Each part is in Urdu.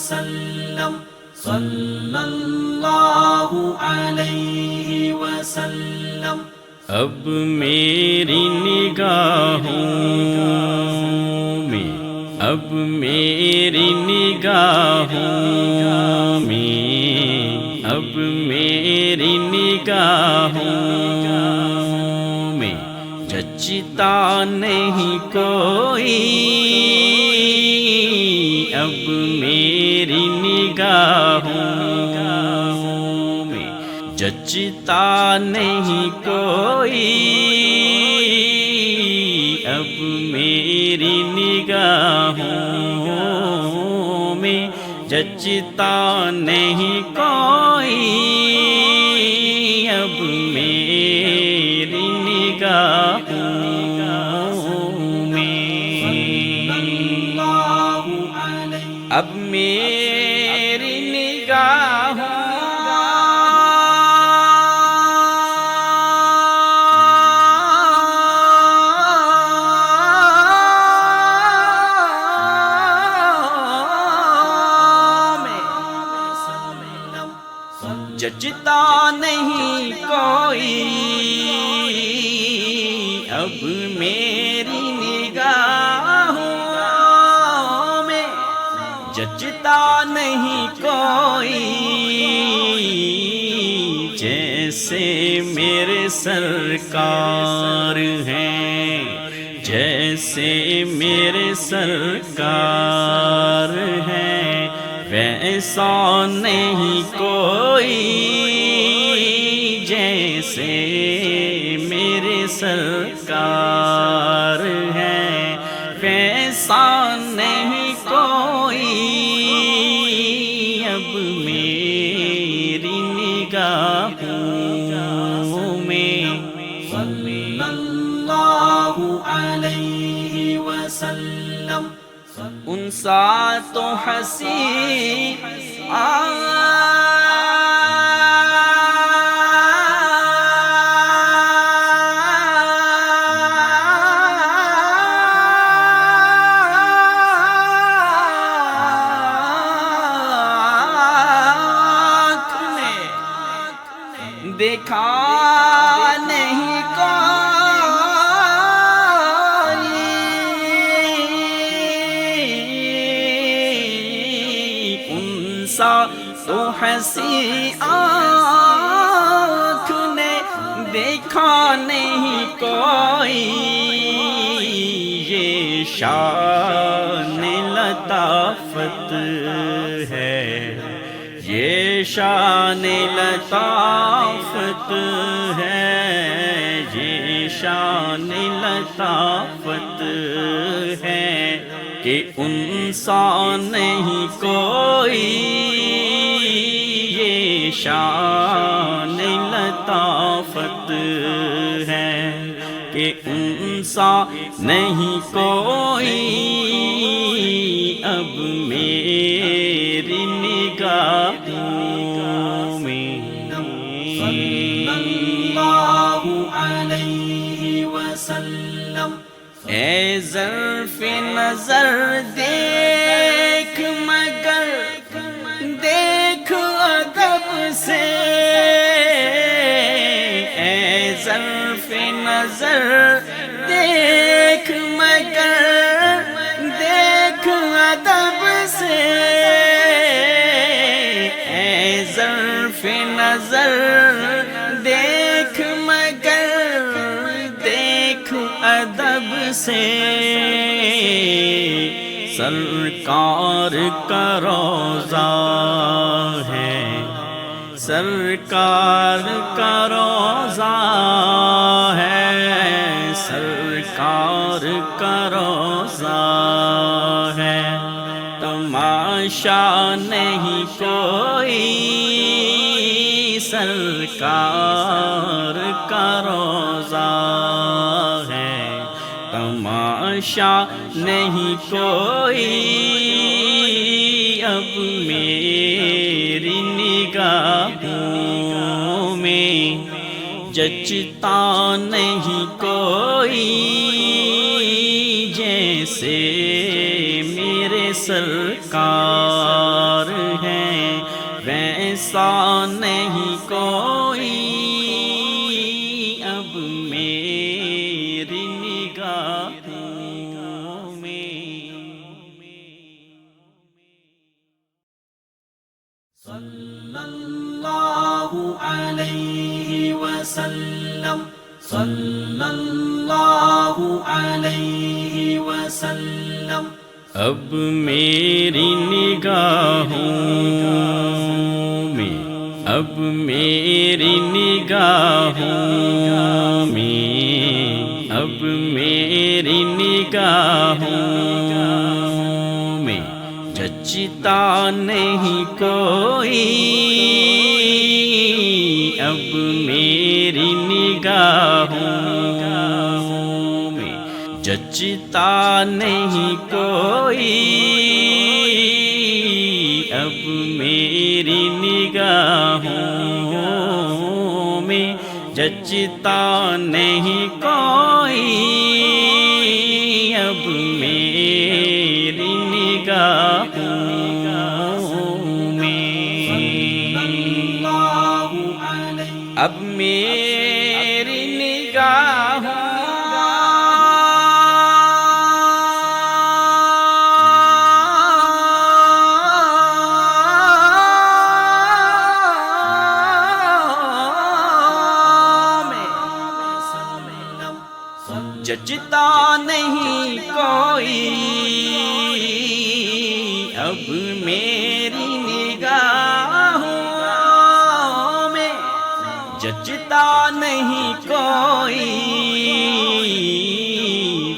وسلم صلی اللہ علیہ وسلم۔ اب میری نگاہوں میں، اب میری نگاہوں میں، اب میری نگاہوں میں جچتا نہیں کوئی، اب میری نگاہوں میں جچتا نہیں کوئی، اب میری نگاہوں میں جچتا نہیں کوئی، اب میری نگاہوں میں، اب میری نگاہوں جچتا نہیں کوئی، اب میری نگاہوں میں جچتا نہیں کوئی، جیسے میرے سرکار ہیں، جیسے میرے سرکار ہیں، ویسا نہیں کوئی، جیسے میرے سرکار ہیں، ویسا نہیں کوئی، اب میری نگاہوں میں، صلی اللہ علیہ وسلم۔ ان سا تو ہنسی دیکھا نہیں تو ہنسی آنکھ نے دیکھا نہیں کوئی، یہ شان لطافت ہے، یہ شان لطافت ہے، یہ شان لطافت ہے کہ انسان نہیں کوئی، یہ شان لطافت ہے کہ انسان نہیں کوئی، اب میری نگاہوں میں، صلی اللہ علیہ وسلم۔ اے ظرف نظر دیکھ مگر دیکھ ادب سے، اے ظرف نظر دیکھ مگر دیکھ ادب سے، اے ظرف نظر دیکھ مگر دیکھ ادب سے، سرکار کا روضہ ہے، سرکار کا روضہ ہے، سرکار کا روضہ ہے، تماشا نہیں کوئی، سرکار کا روضہ ہے، تماشا نہیں کوئی، اب میری نگاہوں میں جچتا نہیں کوئی، جیسے میرے سرکار ایسا نہیں کوئی اب میری نگاہوں میں۔ صلی اللہ علیہ وسلم، صلی اللہ علیہ وسلم۔ اب میری نگاہوں میں، اب میری نگاہوں میں، اب میری نگاہوں میں جچتا نہیں کوئی اب میری نگاہوں میں جچتا نہیں کوئی اب میری نگاہوں میں جچتا نہیں کوئی اب میری نگاہوں میں۔ اب میری نگاہوں جچتا نہیں کوئی اب میری نگاہوں میں جچتا نہیں کوئی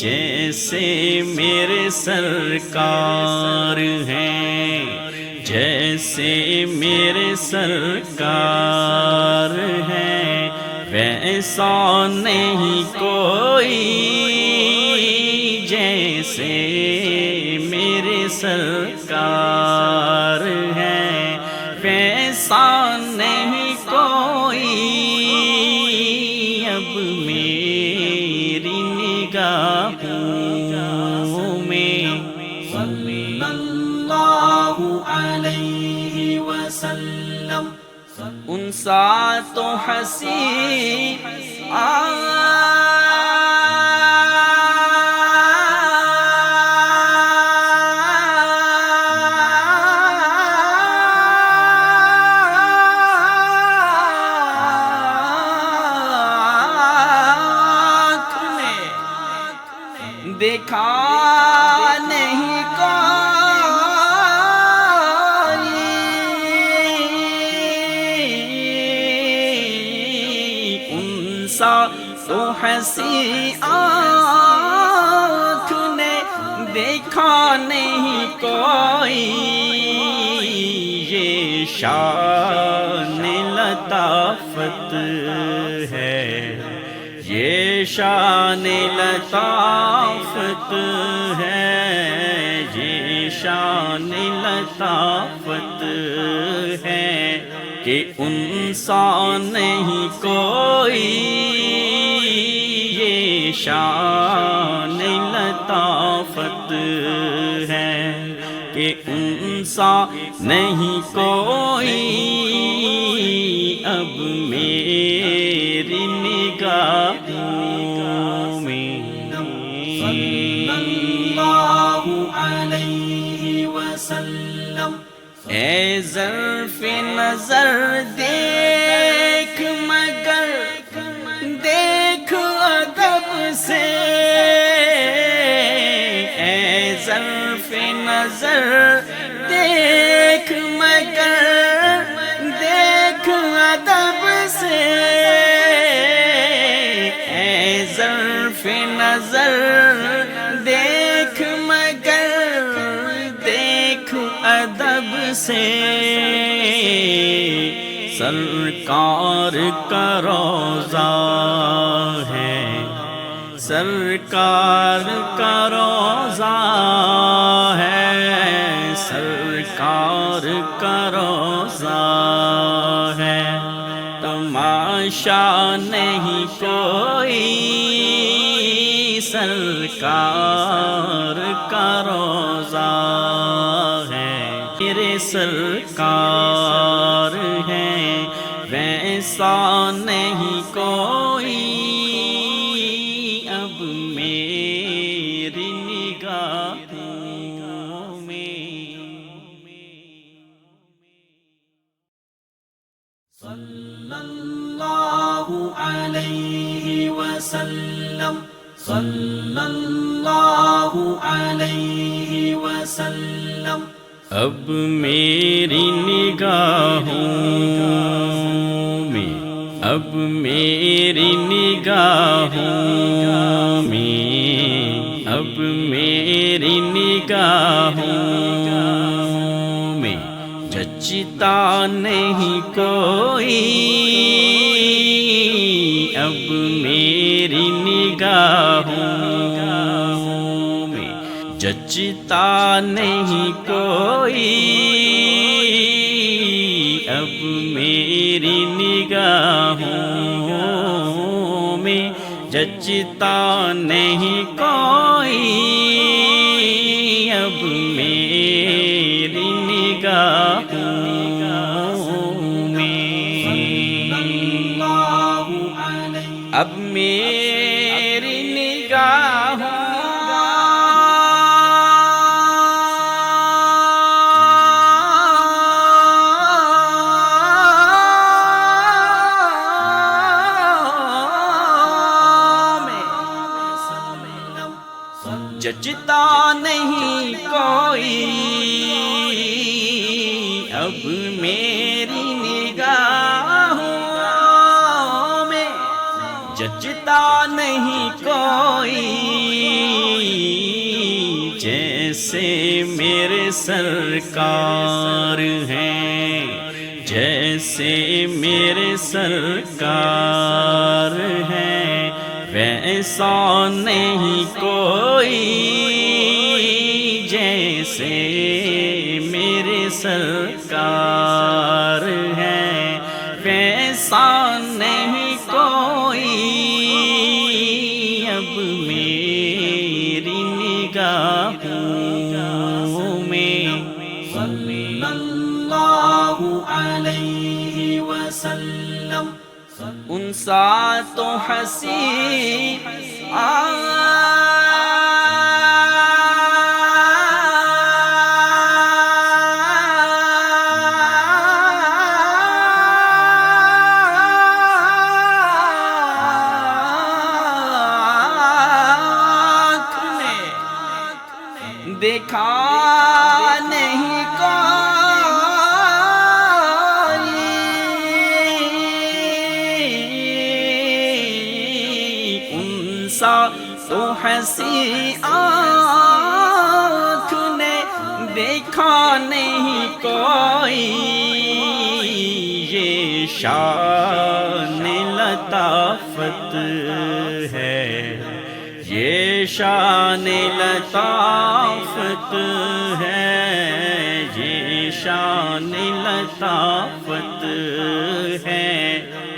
جیسے میرے سرکار ہیں، جیسے میرے سرکار ہیں ویسا نہیں کوئی جیسے میرے سرکار ہیں ویسا نہیں کوئی اب میری نگاہوں میں۔ صلی اللہ علیہ وسلم۔ ان سا تو حسین دیکھا نہیں کوئی ان سا تو ہنسی آنکھ نے دیکھا نہیں کوئی یہ شان لطافت ہے، یہ شان لطافت ہے، یہ شان لطافت ہے کہ انسان نہیں کوئی یہ شان لطافت ہے کہ انسان نہیں کوئی اب میری نگاہوں میں۔ صلی اللہ علیہ وسلم۔ اے ظرف نظر دیکھ مگر دیکھ ادب سے، اے ظرف نظر دیکھ مگر دیکھ ادب سے، اے ظرف نظر دیکھ مگر دیکھ ادب سے، سرکار کا روضہ ہے، سرکار کا روضہ ہے، سرکار کا روضہ ہے، تماشا نہیں کوئی سرکار کا روضہ ہے، میرے سرکار ہیں، ویسا نہیں کوئی اب میری نگاہوں میں۔ صلی اللہ علیہ وسلم، صلی اللہ علیہ وسلم۔ اب میری نگاہوں میں، اب میری نگاہوں میں، اب میری نگاہوں میں جچتا نہیں کوئی اب میری نگاہوں میں، جچتا نہیں کوئی اب میری نگاہوں میں، جچتا نہیں کوئی اب میری نگاہوں میں۔ اب میری نگاہوں جچتا نہیں کوئی اب میری نگاہوں میں، جچتا نہیں کوئی جیسے میرے سرکار ہیں، جیسے میرے سرکار ہیں، ویسا نہیں کوئی جیسے میرے سرکار ہیں، ویسا نہیں کوئی اب میری نگاہوں میں۔ صلی اللہ علیہ وسلم۔ ان سا تو ہنسی دیکھا نہیں کوئی سا تو ہنسی آنکھ نے دیکھا نہیں کوئی یہ شان لطافت ہے، یہ شان لطافت ہے، یہ شان لطافت ہے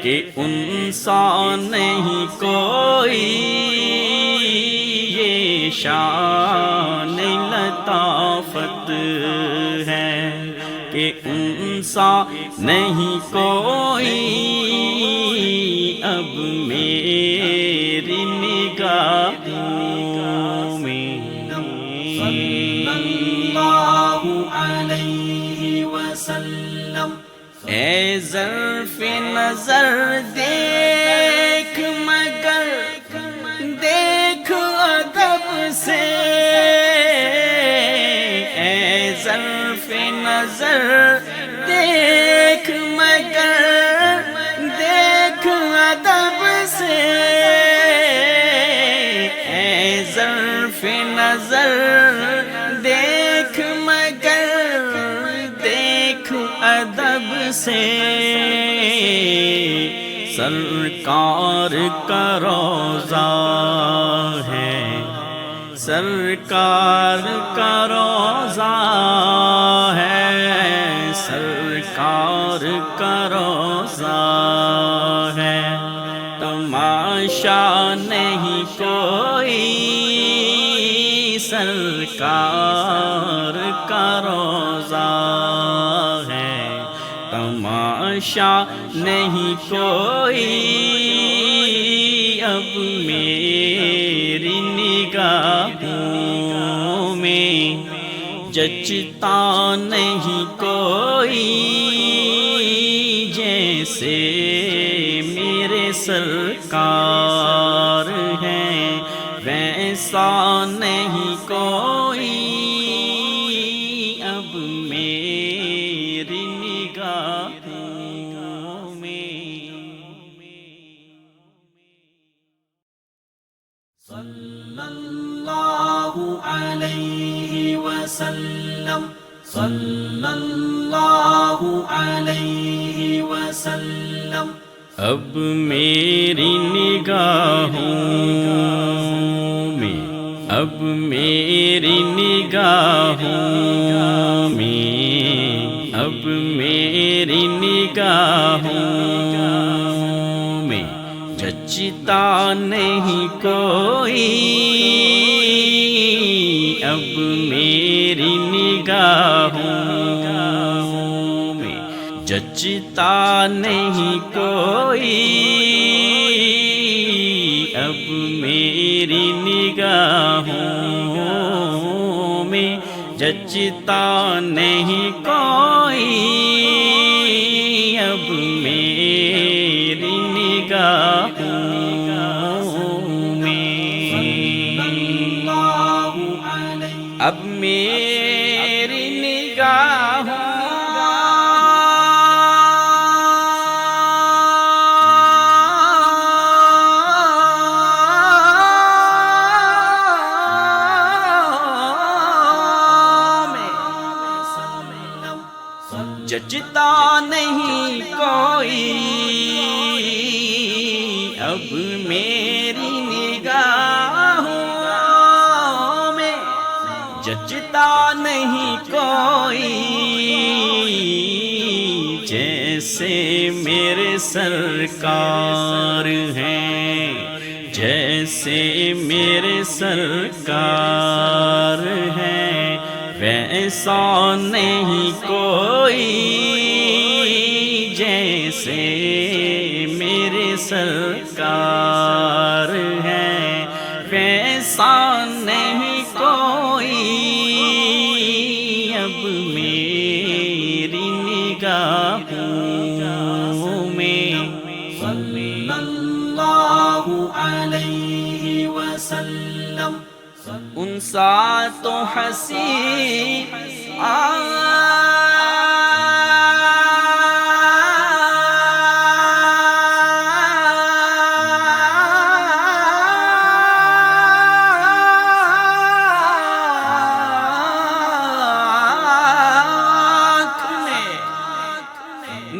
کہ انسان نہیں کوئی یہ شان لطافت ہے کہ انسان نہیں کوئی اب میری نگاہوں میں۔ صلی اللہ علیہ وسلم۔ اے ظرف نظر دیکھ مگر دیکھ ادب سے، اے ظرف نظر دیکھ مگر دیکھ ادب سے، اے ظرف نظر دیکھ مگر دیکھ ادب سے، سرکار کا روضہ ہے، سرکار کا روضہ ہے، سرکار کا روضہ ہے، تماشا نہیں کوئی سرکار کا روضہ تماشا نہیں کوئی اب میری نگاہوں میں، جچتا نہیں کوئی جیسے میرے سرکار ہیں، ویسا نہیں کوئی اب میری نگاہوں میں۔ صلی اللہ علیہ وسلم، صلی اللہ علیہ وسلم۔ اب میری نگاہوں میں، اب میری نگاہوں میں، اب میری نگاہوں میں جچتا نہیں کوئی اب میری نگاہوں میں، جچتا نہیں کوئی اب میری نگاہوں میں، جچتا نہیں کوئی اب میری نگاہوں میں۔ اب میری نگاہوں جچتا نہیں کوئی اب میری نگاہوں میں، جچتا نہیں کوئی جیسے میرے سرکار ہیں، جیسے میرے سرکار ہیں، ویسا نہیں کوئی جیسے میرے سرکار ہیں، ویسا نہیں کوئی اب میری نگاہوں میں۔ صلی اللہ علیہ وسلم۔ ان سا تو ہنسی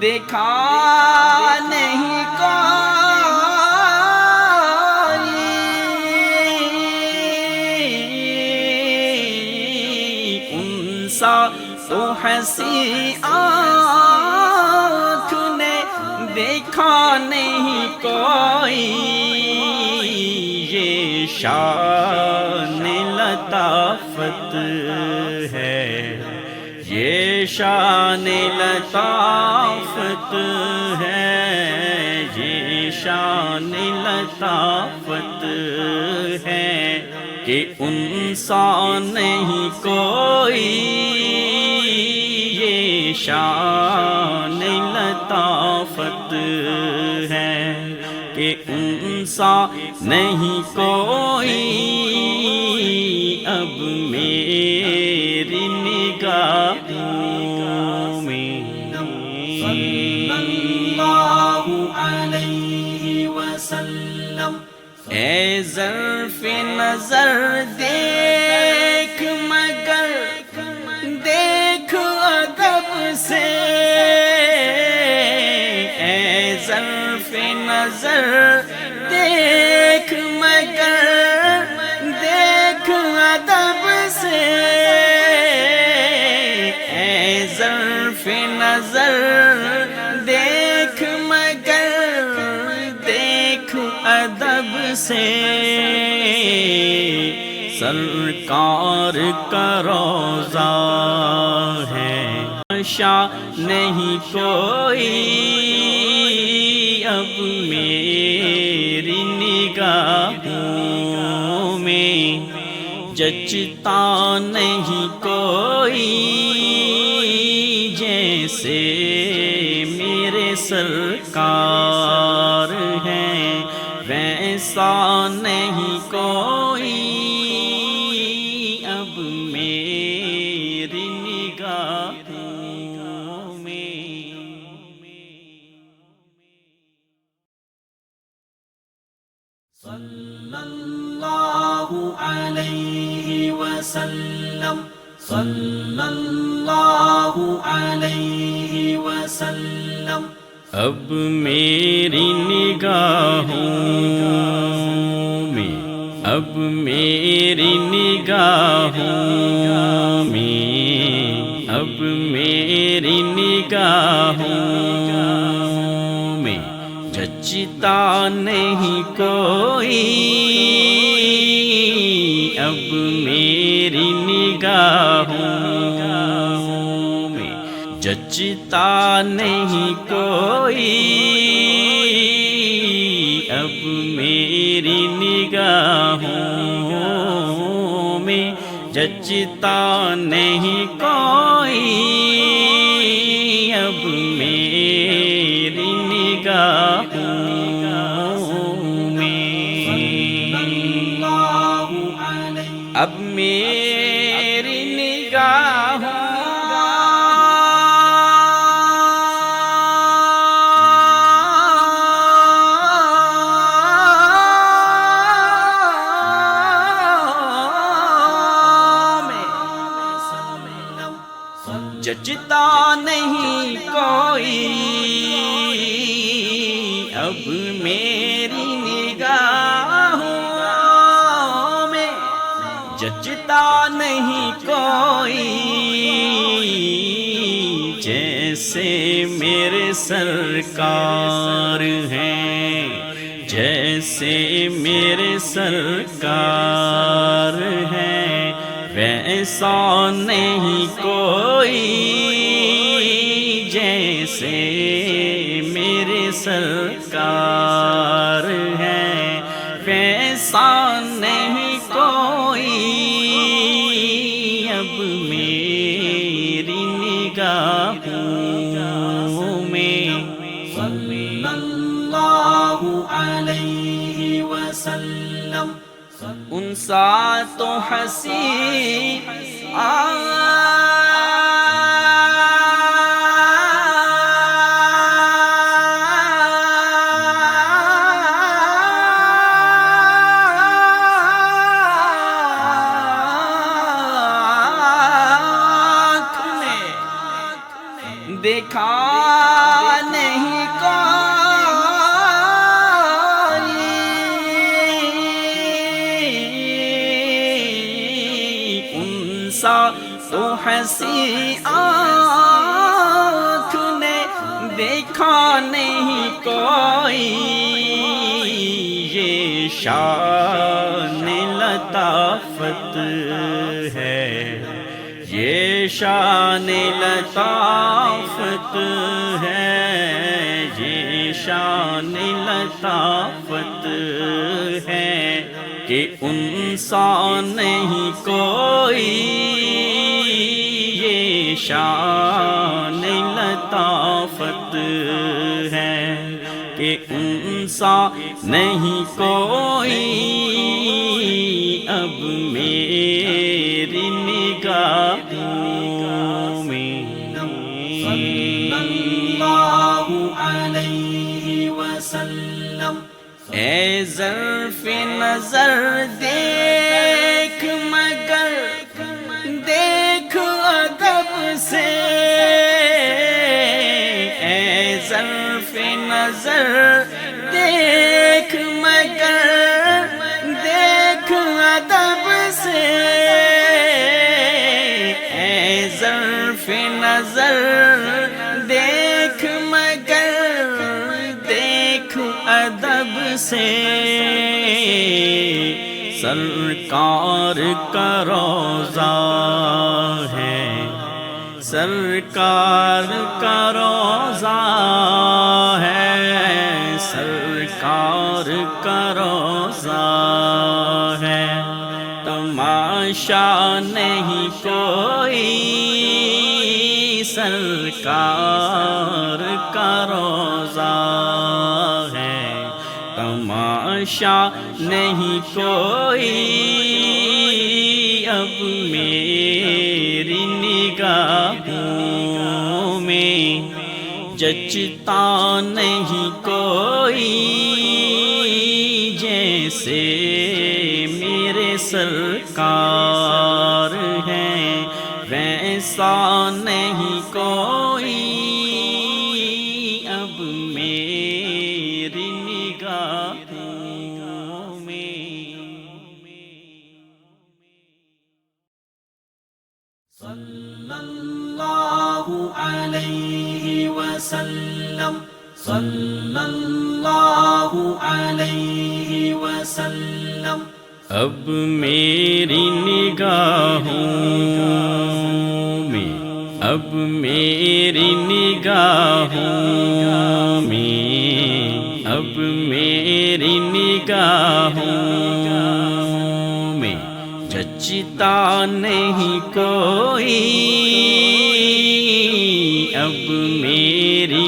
دیکھا نہیں کوئی، سا تو ہنسی آنکھ نے دیکھا نہیں کوئی، یہ شان لطافت ہے، یہ شان لطافت ہے، یہ شان لطافت ہے کہ انسان نہیں کوئی، یہ شان لطافت ہے کہ انسان نہیں کوئی اب میری نگاہوں میں۔ صلی اللہ علیہ وسلم۔ اے ظرف نظر دیکھ مگر دیکھ ادب سے، اے ظرف نظر دیکھ مگر دیکھ ادب سے، اے ظرف نظر دیکھ مگر دیکھ ادب سے، سرکار کا روضہ ہے تماشا نہیں کوئی اب میری نگاہوں میں، جچتا نہیں کوئی جیسے میرے سرکار ہیں، ویسا نہیں کوئی اب میری نگاہوں میں۔ صلی اللہ علیہ وسلم، صلی اللہ علیہ وسلم۔ اب میری نگاہوں میں، اب میری نگاہوں میں، اب میری نگاہوں میں جچتا نہیں کوئی اب میری نگاہوں میں، جچتا نہیں کوئی اب میری نگاہوں میں، جچتا نہیں کوئی اب میری نگاہوں میں۔ اب میری نگاہوں جچتا نہیں کوئی اب میری نگاہوں میں، جچتا نہیں کوئی جیسے میرے سرکار ہیں، جیسے میرے سرکار ہیں، ویسا نہیں کوئی جیسے میرے سرکار ہیں، ویسا نہیں کوئی اب میری نگاہوں میں۔ صلی اللہ علیہ وسلم۔ ان سا تو ہنسی دیکھا نہیں تو ہنسی آنکھ نے دیکھا نہیں کوئی یہ شان لطافت ہے، یہ شان لطافت ہے، یہ شان لطافت ہے کہ انسان نہیں کوئی یہ شان لطافت ہے کہ انسان نہیں کوئی اب میری نگاہوں میں۔ صلی اللہ علیہ وسلم۔ اے ظرف نظر دیکھ مگر دیکھ ادب سے، اے ظرف نظر دیکھ مگر دیکھ ادب سے، اے ظرف نظر دیکھ مگر دیکھ ادب سے، سرکار کا روضہ ہے، سرکار کا روضہ ہے، سرکار کا روضہ ہے، تماشا نہیں کوئی، سرکار کا روضہ ہے، تماشا نہیں کوئی، اب میری نگاہوں میں جچتا نہیں کوئی، جیسے میرے سرکار ہیں ویسا نہیں کوئی، اب میری نگاہوں میں۔ صلی اللہ علیہ وسلم، صلی اللہ علیہ وسلم۔ اب میری نگاہوں میں، اب میری نگاہوں میں، اب میری نگاہوں میں جچتا نہیں کوئی، اب میری